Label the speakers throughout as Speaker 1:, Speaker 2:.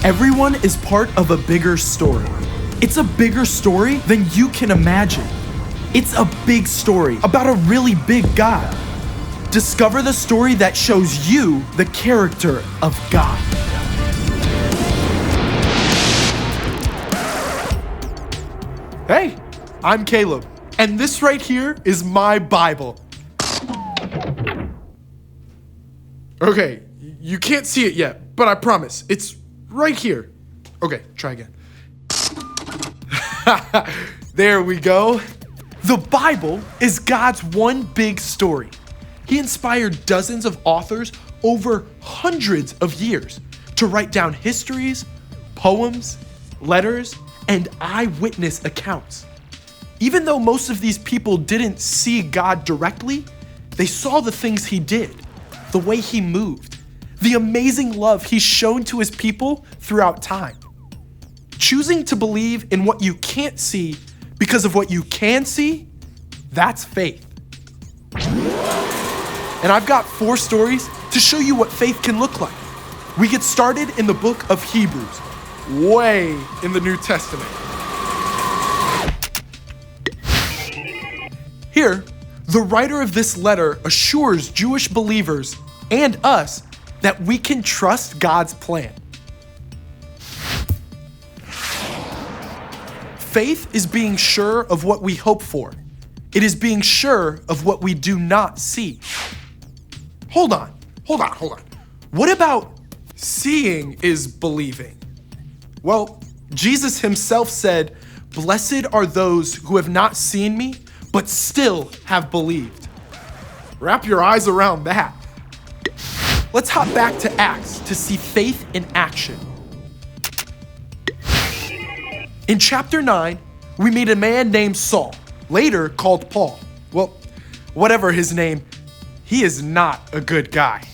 Speaker 1: Everyone is part of a bigger story. It's a bigger story than you can imagine. It's a big story about a really big God. Discover the story that shows you the character of God. Hey, I'm Caleb, and this right here is my Bible. Okay, you can't see it yet, but I promise, it's right here. Okay, try again. There we go. The Bible is God's one big story. He inspired dozens of authors over hundreds of years to write down histories, poems, letters, and eyewitness accounts. Even though most of these people didn't see God directly, they saw the things he did, the way he moved, the amazing love he's shown to his people throughout time. Choosing to believe in what you can't see because of what you can see, that's faith. And I've got 4 stories to show you what faith can look like. We get started in the book of Hebrews, way in the New Testament. Here, the writer of this letter assures Jewish believers and us that we can trust God's plan. Faith is being sure of what we hope for. It is being sure of what we do not see. Hold on. What about seeing is believing? Well, Jesus himself said, "Blessed are those who have not seen me, but still have believed." Wrap your eyes around that. Let's hop back to Acts to see faith in action. In chapter 9, we meet a man named Saul, later called Paul. Well, whatever his name, he is not a good guy.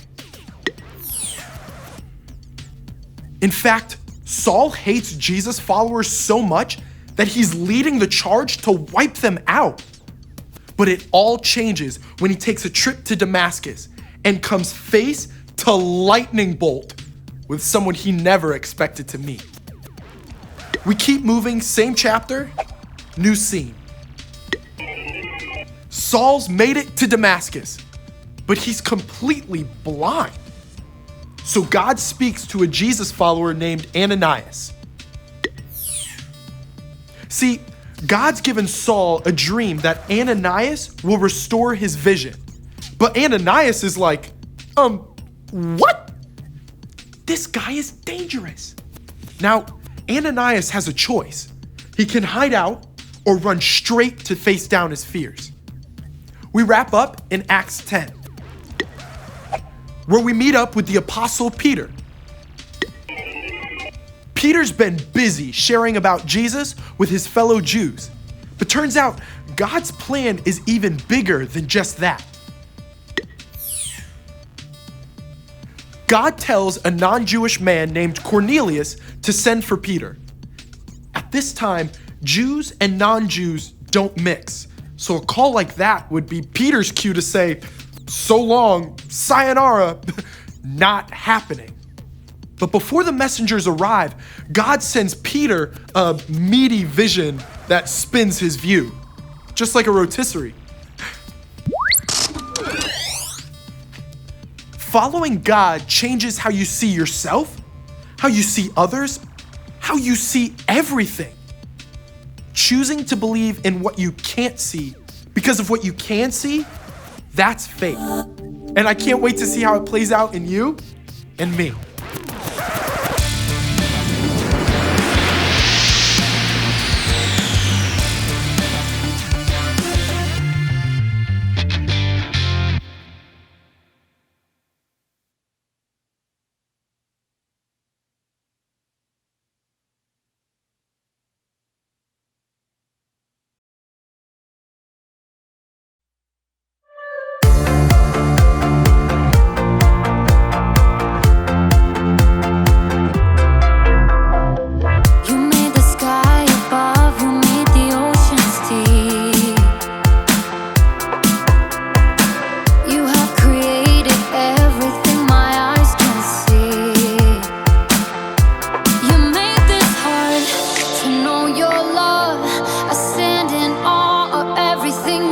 Speaker 1: In fact, Saul hates Jesus' followers so much that he's leading the charge to wipe them out. But it all changes when he takes a trip to Damascus and comes face to lightning bolt with someone he never expected to meet. We keep moving, same chapter, new scene. Saul's made it to Damascus, but he's completely blind. So God speaks to a Jesus follower named Ananias. See, God's given Saul a dream that Ananias will restore his vision. But Ananias is like, what? This guy is dangerous. Now, Ananias has a choice. He can hide out or run straight to face down his fears. We wrap up in Acts 10, where we meet up with the Apostle Peter. Peter's been busy sharing about Jesus with his fellow Jews, but turns out God's plan is even bigger than just that. God tells a non-Jewish man named Cornelius to send for Peter. At this time, Jews and non-Jews don't mix, so a call like that would be Peter's cue to say, "So long, sayonara," not happening. But before the messengers arrive, God sends Peter a meaty vision that spins his view, just like a rotisserie. Following God changes how you see yourself, how you see others, how you see everything. Choosing to believe in what you can't see because of what you can see, that's faith. And I can't wait to see how it plays out in you and me.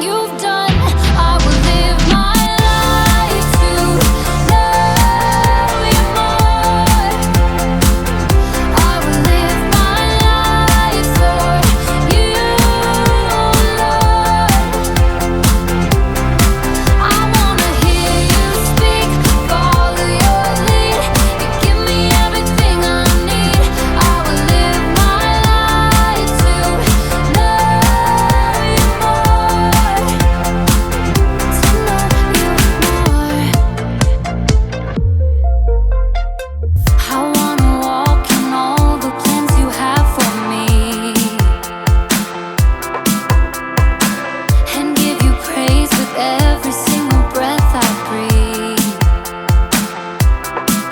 Speaker 2: you've done. I will live my life to know you more. I will live my life for you, Lord. I wanna hear you speak, follow your lead. You give me everything I need. I will live my life to know you more, to know you more. I wanna walk in all the plans you have for me, and give you praise with every single breath I breathe.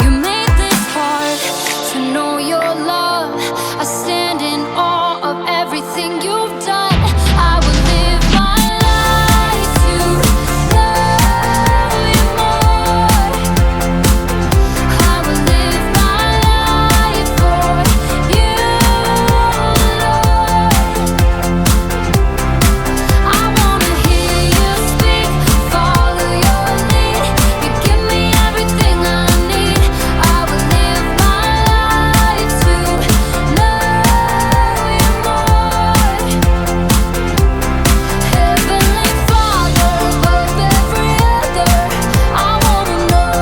Speaker 2: You made this hard to know your love. I stand in awe of everything you've done. I will live my life to know you more. I will live my life for you, Lord. I wanna hear you speak, follow your lead. You give me everything I need. I will live my life to know you more. Heavenly Father, above every other, I wanna know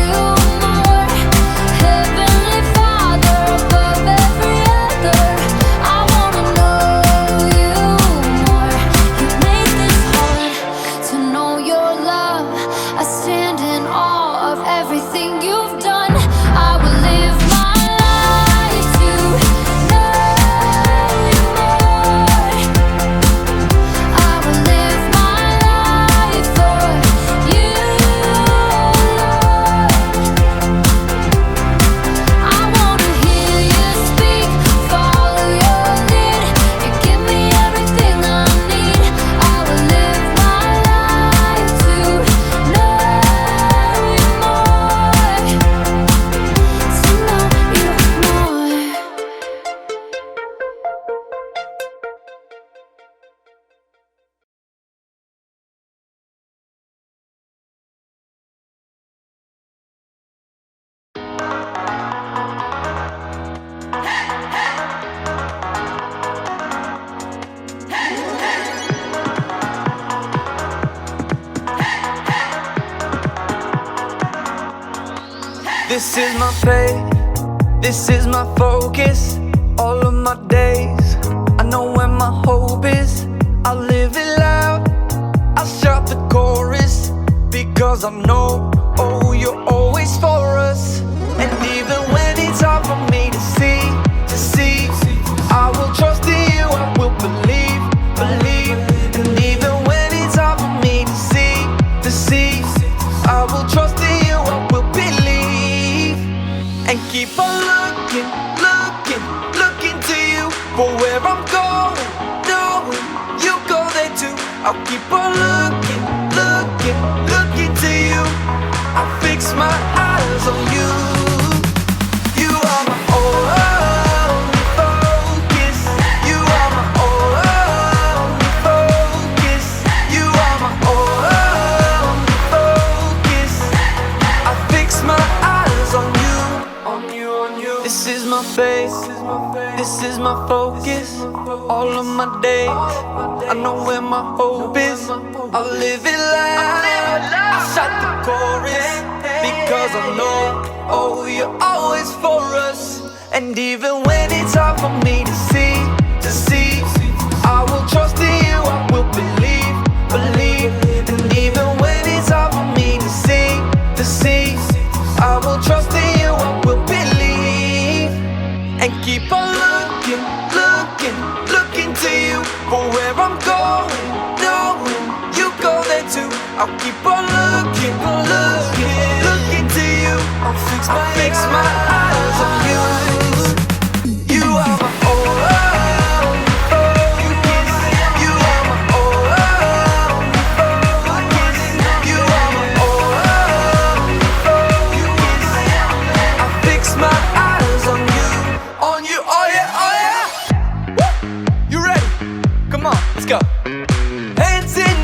Speaker 2: you more. Heavenly Father, above every other, I wanna know you more. You made this hard to know your love. I stand in awe of everything you've done. I will live my life to know you more. I will live my life for you, Lord. I wanna hear you speak, follow your lead. You give me everything I need. I will live my life to know you more, to know you more.
Speaker 3: This is my faith, this is my focus. All of my days, I know where my hope is. I'll live it loud, I'll shout the chorus, because I know, oh, you're always for us. And even when it's hard for me to see, I will trust in you, I will believe. And even when it's hard for me to see, I will trust in you, I will believe. And keep on looking to you for where I'm going, knowing you go there too. I'll keep on looking to you. I'll fix my eyes on you. You are my only focus. You are my only focus. You are my only focus. I fix my eyes on you, on you, on you. This is my faith, this is my focus. All of my days, I know where my hope is. I'll live it loud, I'll shout the chorus, because I know, oh, you're always for us. And even when it's hard for me to see, I will trust in you, I will believe. And even when it's hard for me to see, I will trust in you, I will believe. And keep on looking to you for where I'm going, knowing you go there too. I'll keep on looking to you. I'll fix my eyes on you. You are my only focus. You are my only focus. You are my only focus. I fix my eyes on you, oh yeah, oh yeah. Woo! You ready? Come on, let's go. Hands in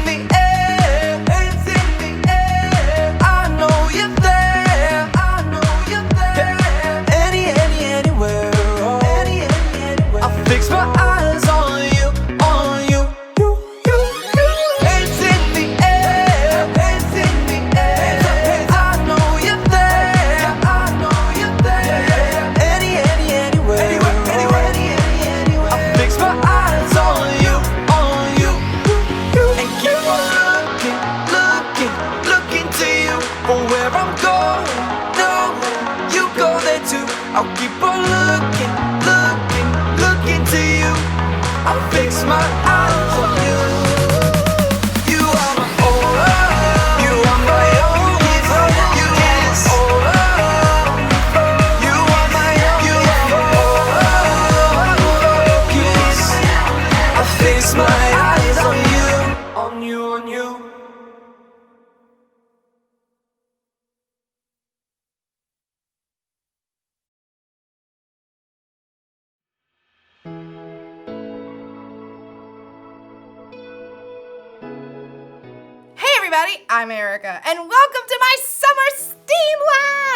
Speaker 3: I'll keep on looking, looking, looking to you. I fix my eyes on you. You are my oh, you are my only focus. You are my focus. I fix my eyes on you, on you, on you.
Speaker 4: Hey everybody, I'm Erica, and welcome to my Summer STEAM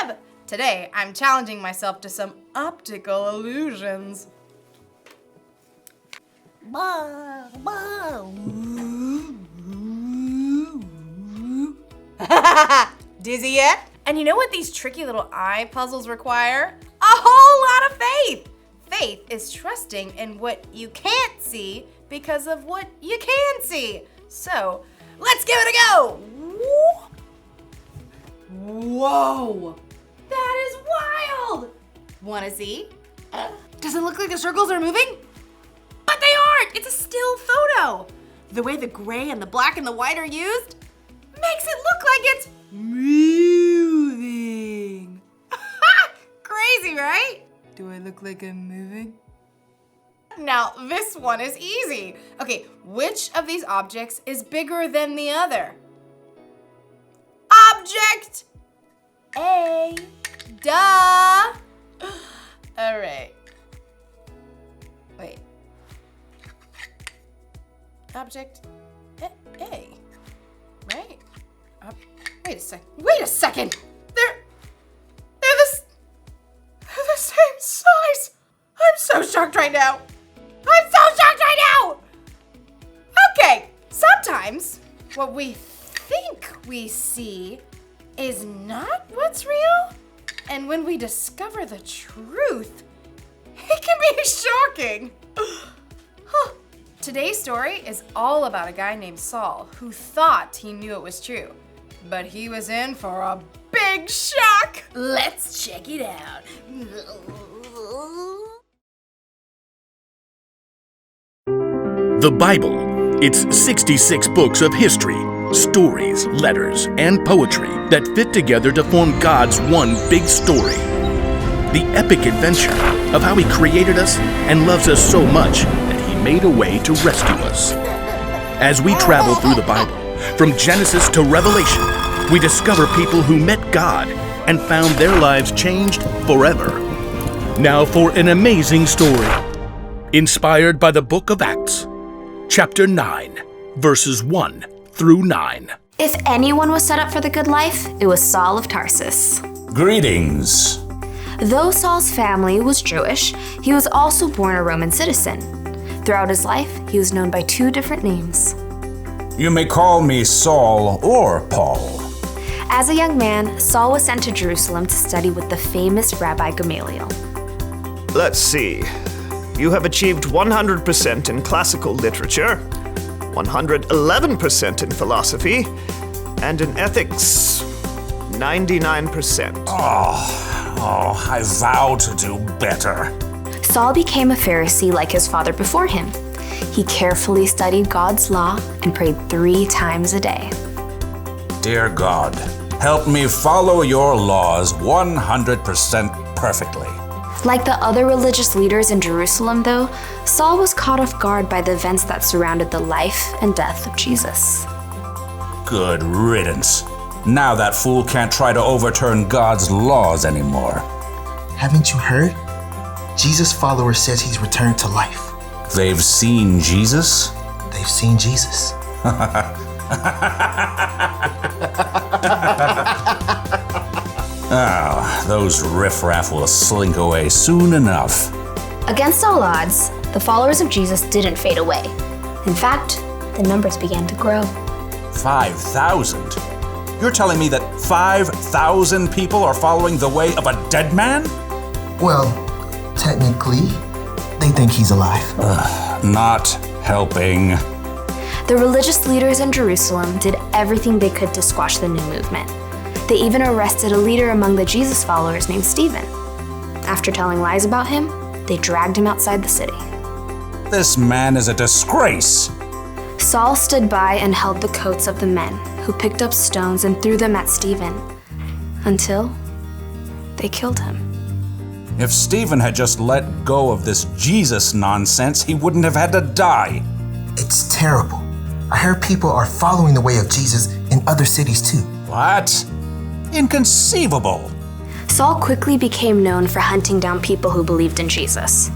Speaker 4: Lab! Today, I'm challenging myself to some optical illusions. Dizzy yet? And you know what these tricky little eye puzzles require? A whole lot of faith! Faith is trusting in what you can't see because of what you can see. So, let's give it a go! Whoa! That is wild! Wanna see? Does it look like the circles are moving? But they aren't! It's a still photo! The way the gray and the black and the white are used makes it look like it's moving. Crazy, right? Do I look like I'm moving? Now, this one is easy. Okay, which of these objects is bigger than the other? Object A. Duh. All right. Wait. Object A. Right? Wait a second. They're the same size. I'm so shocked right now. Okay, sometimes what we think we see is not what's real. And when we discover the truth, it can be shocking. Today's story is all about a guy named Saul who thought he knew it was true, but he was in for a big shock. Let's check it out.
Speaker 5: The Bible. It's 66 books of history, stories, letters, and poetry that fit together to form God's one big story. The epic adventure of how He created us and loves us so much that He made a way to rescue us. As we travel through the Bible, from Genesis to Revelation, we discover people who met God and found their lives changed forever. Now for an amazing story, inspired by the book of Acts. Chapter 9, verses 1 through 9.
Speaker 6: If anyone was set up for the good life, it was Saul of Tarsus.
Speaker 7: Greetings.
Speaker 6: Though Saul's family was Jewish, he was also born a Roman citizen. Throughout his life, he was known by two different names.
Speaker 7: You may call me Saul or Paul.
Speaker 6: As a young man, Saul was sent to Jerusalem to study with the famous Rabbi Gamaliel.
Speaker 8: Let's see. You have achieved 100% in classical literature, 111% in philosophy, and in ethics, 99%.
Speaker 7: I vow to do better.
Speaker 6: Saul became a Pharisee like his father before him. He carefully studied God's law and prayed 3 times a day.
Speaker 7: Dear God, help me follow your laws 100% perfectly.
Speaker 6: Like the other religious leaders in Jerusalem, though, Saul was caught off guard by the events that surrounded the life and death of Jesus.
Speaker 7: Good riddance. Now that fool can't try to overturn God's laws anymore.
Speaker 9: Haven't you heard? Jesus' follower says he's returned to life.
Speaker 7: They've seen Jesus?
Speaker 9: They've seen Jesus.
Speaker 7: Those riffraff will slink away soon enough.
Speaker 6: Against all odds, the followers of Jesus didn't fade away. In fact, the numbers began to grow.
Speaker 7: 5,000? You're telling me that 5,000 people are following the way of a dead man?
Speaker 9: Well, technically, they think he's alive.
Speaker 7: Not helping.
Speaker 6: The religious leaders in Jerusalem did everything they could to squash the new movement. They even arrested a leader among the Jesus followers named Stephen. After telling lies about him, they dragged him outside the city.
Speaker 7: This man is a disgrace.
Speaker 6: Saul stood by and held the coats of the men, who picked up stones and threw them at Stephen, until they killed him.
Speaker 7: If Stephen had just let go of this Jesus nonsense, he wouldn't have had to die.
Speaker 9: It's terrible. I heard people are following the way of Jesus in other cities too.
Speaker 7: What? Inconceivable.
Speaker 6: Saul quickly became known for hunting down people who believed in Jesus.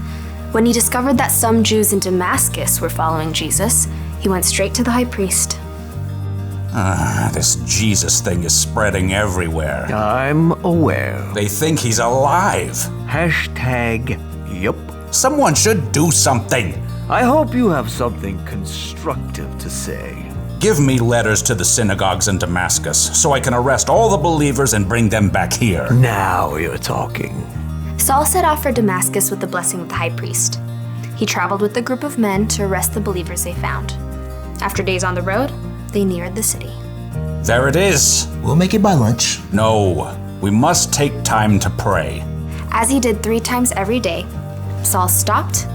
Speaker 6: When he discovered that some Jews in Damascus were following Jesus, he went straight to the high priest.
Speaker 7: This Jesus thing is spreading everywhere.
Speaker 10: I'm aware.
Speaker 7: They think he's alive.
Speaker 10: Hashtag yup.
Speaker 7: Someone should do something.
Speaker 10: I hope you have something constructive to say.
Speaker 7: Give me letters to the synagogues in Damascus so I can arrest all the believers and bring them back here.
Speaker 10: Now you're talking.
Speaker 6: Saul set off for Damascus with the blessing of the high priest. He traveled with a group of men to arrest the believers they found. After days on the road, they neared the city.
Speaker 7: There it is.
Speaker 9: We'll make it by lunch.
Speaker 7: No, we must take time to pray.
Speaker 6: As he did 3 times every day, Saul stopped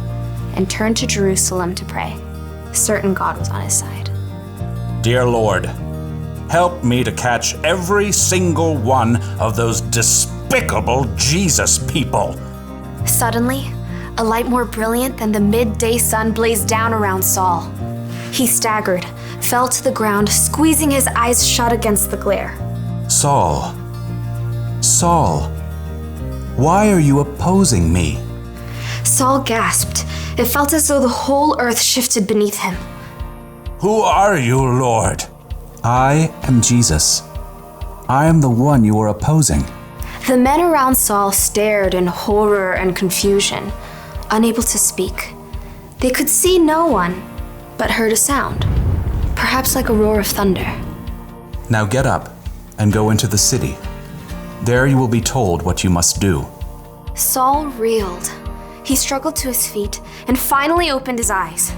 Speaker 6: and turned to Jerusalem to pray, certain God was on his side.
Speaker 7: Dear Lord, help me to catch every single one of those despicable Jesus people.
Speaker 6: Suddenly, a light more brilliant than the midday sun blazed down around Saul. He staggered, fell to the ground, squeezing his eyes shut against the glare.
Speaker 7: Saul, why are you opposing me?
Speaker 6: Saul gasped. It felt as though the whole earth shifted beneath him.
Speaker 7: Who are you, Lord? I am Jesus. I am the one you are opposing.
Speaker 6: The men around Saul stared in horror and confusion, unable to speak. They could see no one, but heard a sound, perhaps like a roar of thunder.
Speaker 7: Now get up and go into the city. There you will be told what you must do.
Speaker 6: Saul reeled. He struggled to his feet and finally opened his eyes.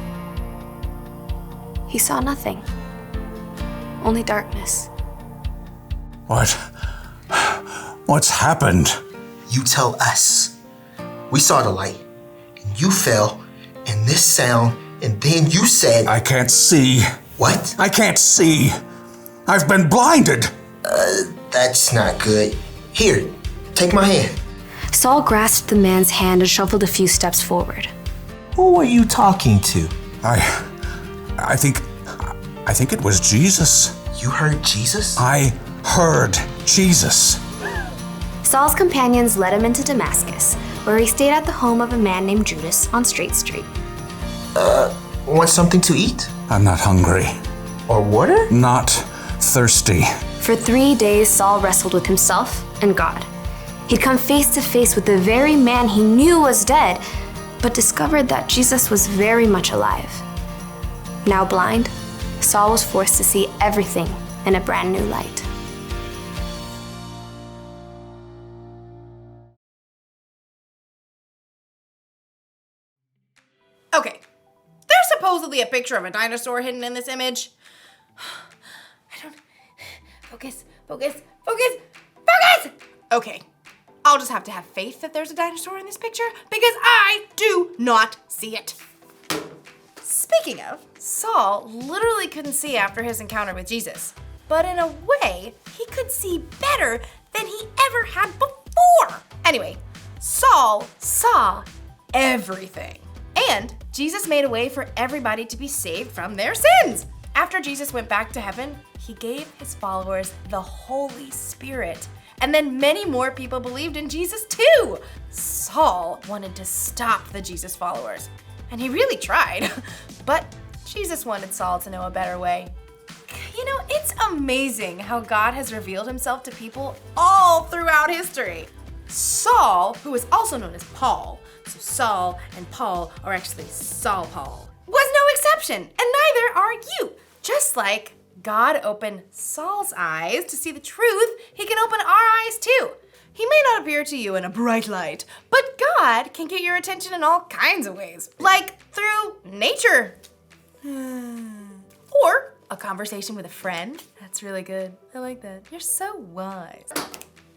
Speaker 6: He saw nothing, only darkness.
Speaker 7: What's happened?
Speaker 9: You tell us. We saw the light, and you fell, and this sound, and then you said...
Speaker 7: I can't see.
Speaker 9: What?
Speaker 7: I can't see. I've been blinded.
Speaker 9: That's not good. Here, take my hand.
Speaker 6: Saul grasped the man's hand and shuffled a few steps forward.
Speaker 9: Who were you talking to?
Speaker 7: I think it was Jesus.
Speaker 9: You heard Jesus?
Speaker 7: I heard Jesus.
Speaker 6: Saul's companions led him into Damascus, where he stayed at the home of a man named Judas on Straight Street.
Speaker 9: Want something to eat?
Speaker 7: I'm not hungry.
Speaker 9: Or water?
Speaker 7: Not thirsty.
Speaker 6: For 3 days, Saul wrestled with himself and God. He'd come face to face with the very man he knew was dead, but discovered that Jesus was very much alive. Now blind, Saul was forced to see everything in a brand new light.
Speaker 4: Okay, there's supposedly a picture of a dinosaur hidden in this image. Focus. Okay, I'll just have to have faith that there's a dinosaur in this picture because I do not see it. Speaking of, Saul literally couldn't see after his encounter with Jesus, but in a way, he could see better than he ever had before. Anyway, Saul saw everything. And Jesus made a way for everybody to be saved from their sins. After Jesus went back to heaven, he gave his followers the Holy Spirit. And then many more people believed in Jesus too. Saul wanted to stop the Jesus followers, and he really tried. But Jesus wanted Saul to know a better way. You know, it's amazing how God has revealed himself to people all throughout history. Saul, who is also known as Paul, so Saul and Paul are actually Saul Paul, was no exception, and neither are you. Just like God opened Saul's eyes to see the truth, he can open our eyes too. He may not appear to you in a bright light, but God can get your attention in all kinds of ways, like through nature. Or a conversation with a friend. That's really good. I like that. You're so wise.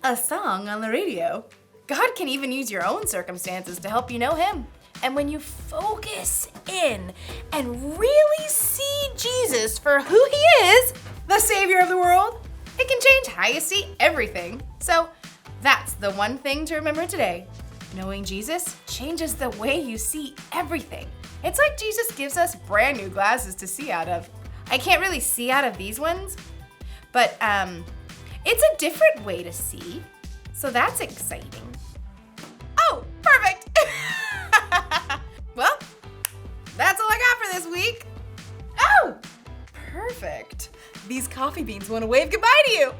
Speaker 4: A song on the radio. God can even use your own circumstances to help you know Him. And when you focus in and really see Jesus for who He is, the Savior of the world, it can change how you see everything. So that's the one thing to remember today. Knowing Jesus changes the way you see everything. It's like Jesus gives us brand new glasses to see out of. I can't really see out of these ones, but it's a different way to see. So that's exciting. Oh, perfect. Well, that's all I got for this week. Oh, perfect. These coffee beans want to wave goodbye to you.